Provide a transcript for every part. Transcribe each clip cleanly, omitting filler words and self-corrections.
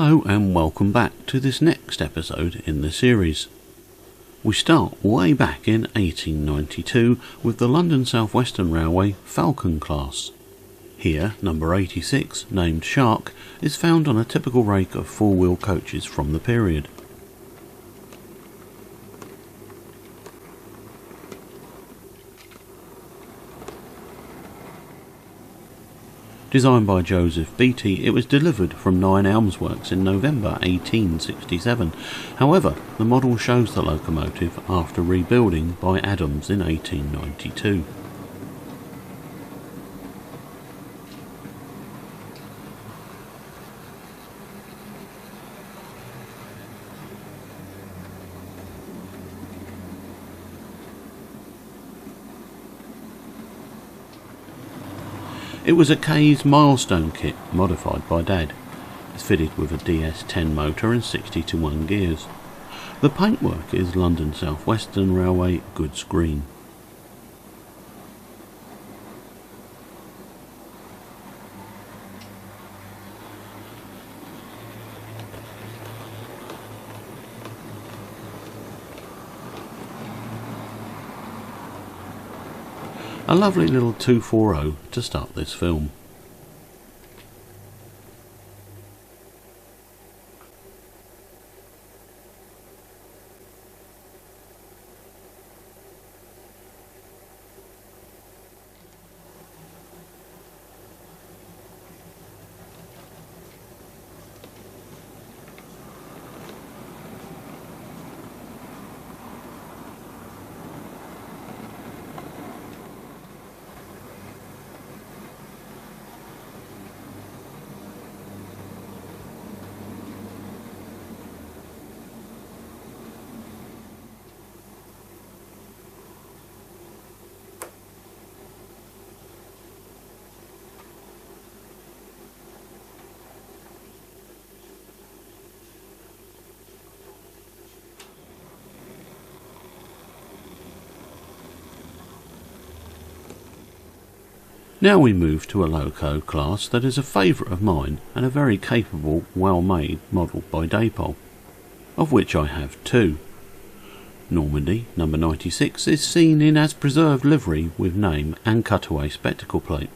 Hello and welcome back to this next episode in the series. We start way back in 1892 with the London South Western Railway Falcon Class. Here, number 86, named Shark, is found on a typical rake of four-wheel coaches from the period. Designed by Joseph Beattie, it was delivered from 9 Elms Works in November 1867. However, the model shows the locomotive after rebuilding by Adams in 1892. It was a K's Milestone kit modified by Dad. It's fitted with a DS10 motor and 60-to-1 gears. The paintwork is London South Western Railway goods green. A lovely little 240 to start this film. Now we move to a Loco class that is a favourite of mine and a very capable, well-made model by Dapol, of which I have two. Normandy, number 96, is seen in as preserved livery with name and cutaway spectacle plate.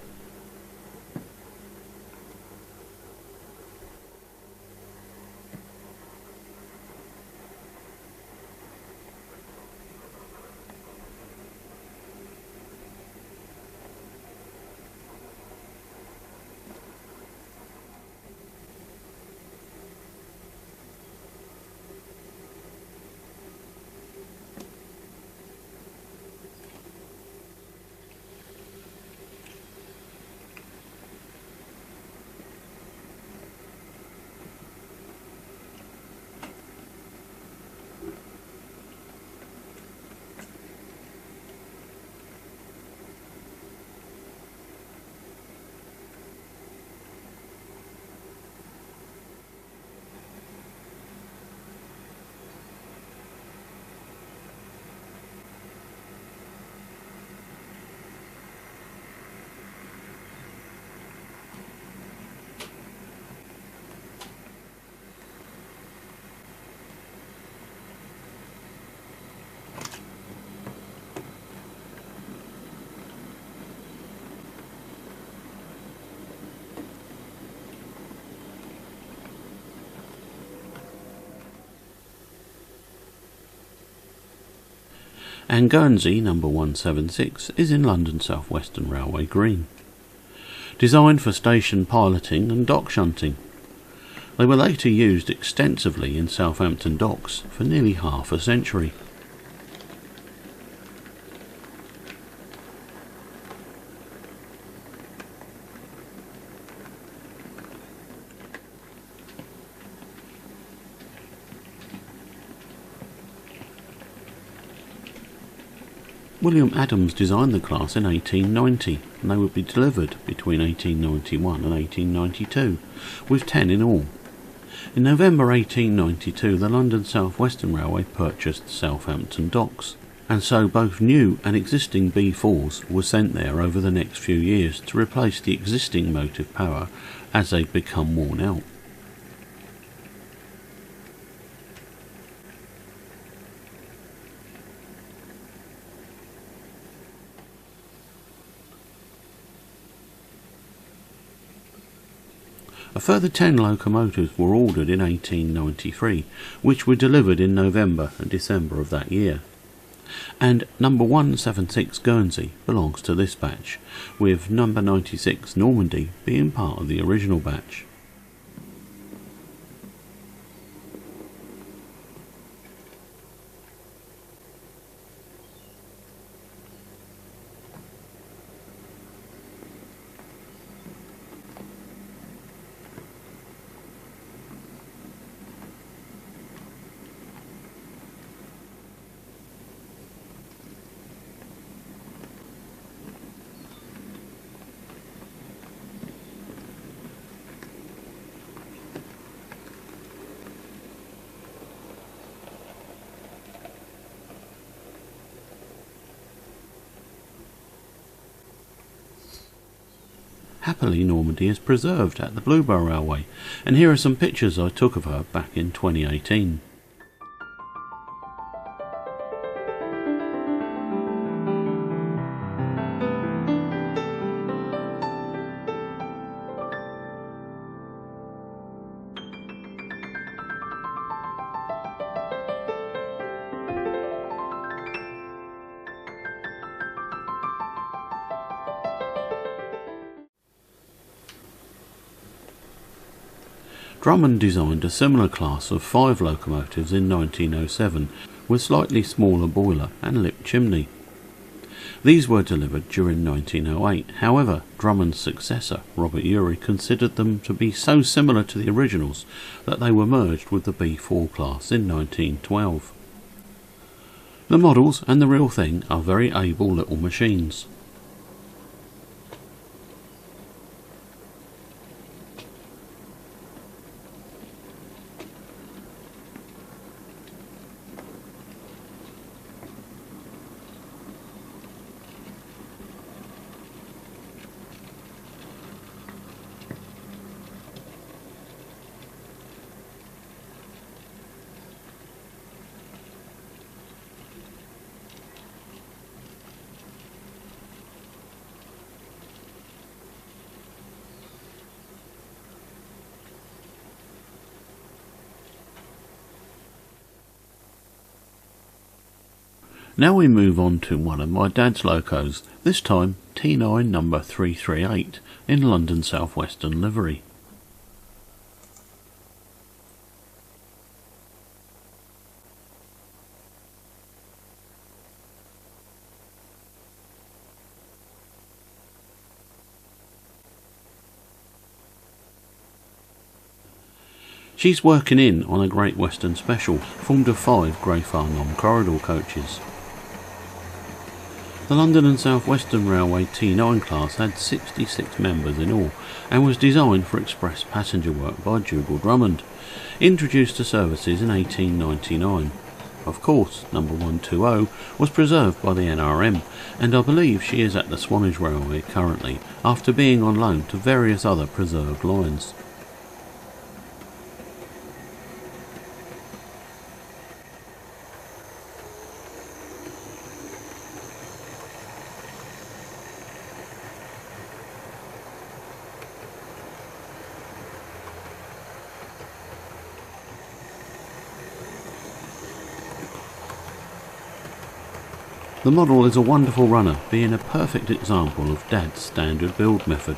And Guernsey, number 176, is in London South Western Railway green. Designed for station piloting and dock shunting. They were later used extensively in Southampton Docks for nearly half a century. William Adams designed the class in 1890 and they would be delivered between 1891 and 1892, with 10 in all. In November 1892 the London South Western Railway purchased Southampton Docks, and so both new and existing B4s were sent there over the next few years to replace the existing motive power as they'd become worn out. A further 10 locomotives were ordered in 1893, which were delivered in November and December of that year. And number 176 Guernsey belongs to this batch, with number 96 Normandy being part of the original batch. Happily, Normandy is preserved at the Bluebell Railway, and here are some pictures I took of her back in 2018. Drummond designed a similar class of 5 locomotives in 1907 with slightly smaller boiler and lip chimney. These were delivered during 1908. However, Drummond's successor, Robert Urey, considered them to be so similar to the originals that they were merged with the B4 class in 1912. The models and the real thing are very able little machines. Now we move on to one of my dad's locos, this time T9 number 338 in London South Western livery. She's working in on a Great Western Special formed of 5 Grey Farnham corridor coaches. The London and South Western Railway T9 class had 66 members in all and was designed for express passenger work by Drummond, introduced to services in 1899. Of course, number 120 was preserved by the NRM, and I believe she is at the Swanage Railway currently, after being on loan to various other preserved lines. The model is a wonderful runner, being a perfect example of Dad's standard build method.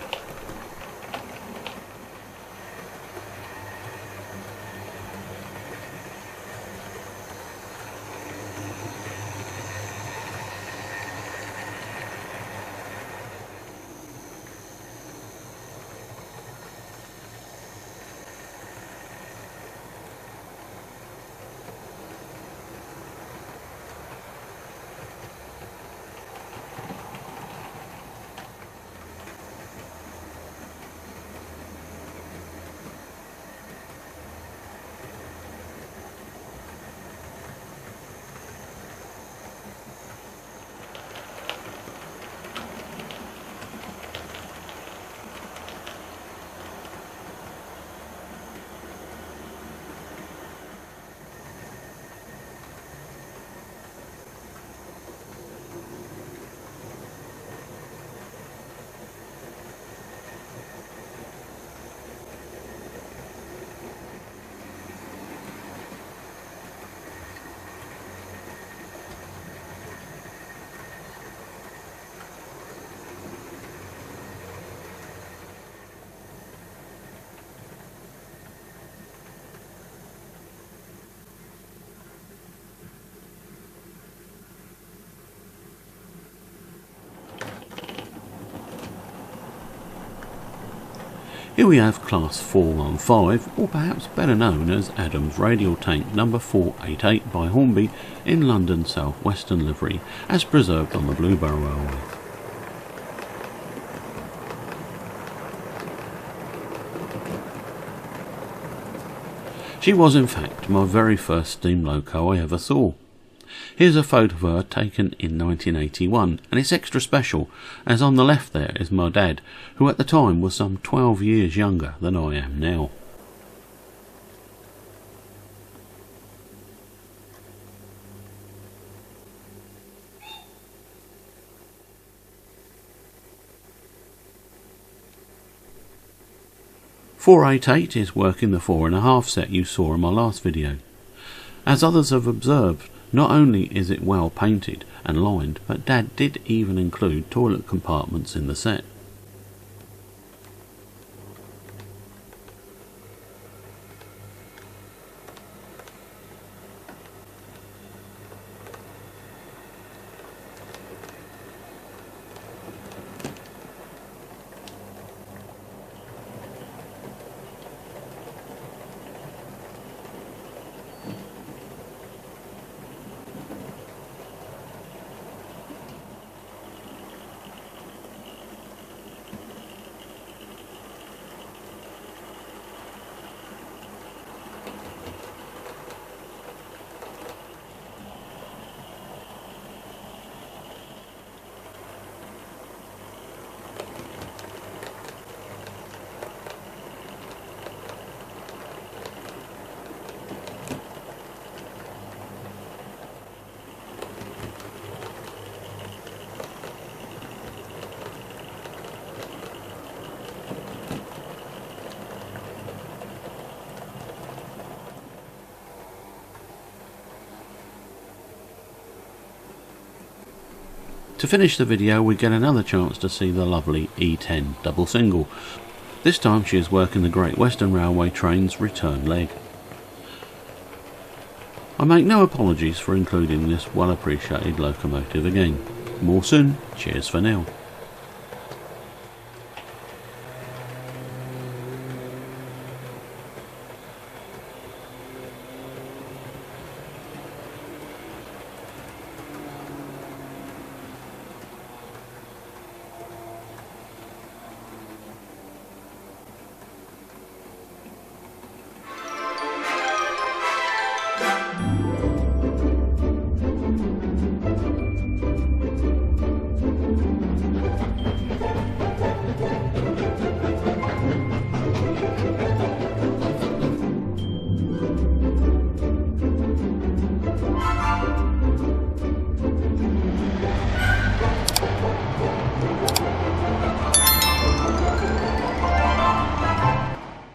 Here we have Class 415, or perhaps better known as Adams Radial Tank number 488 by Hornby in London South Western livery, as preserved on the Blueborough Railway. She was in fact my very first steam loco I ever saw. Here's a photo of her taken in 1981, and it's extra special, as on the left there is my dad, who at the time was some 12 years younger than I am now. .488 is working the 4.5 set you saw in my last video. As others have observed, not only is it well painted and lined, but Dad did even include toilet compartments in the set. To finish the video, we get another chance to see the lovely E10 double single. This time she is working the Great Western Railway train's return leg. I make no apologies for including this well appreciated locomotive again. More soon. Cheers for now.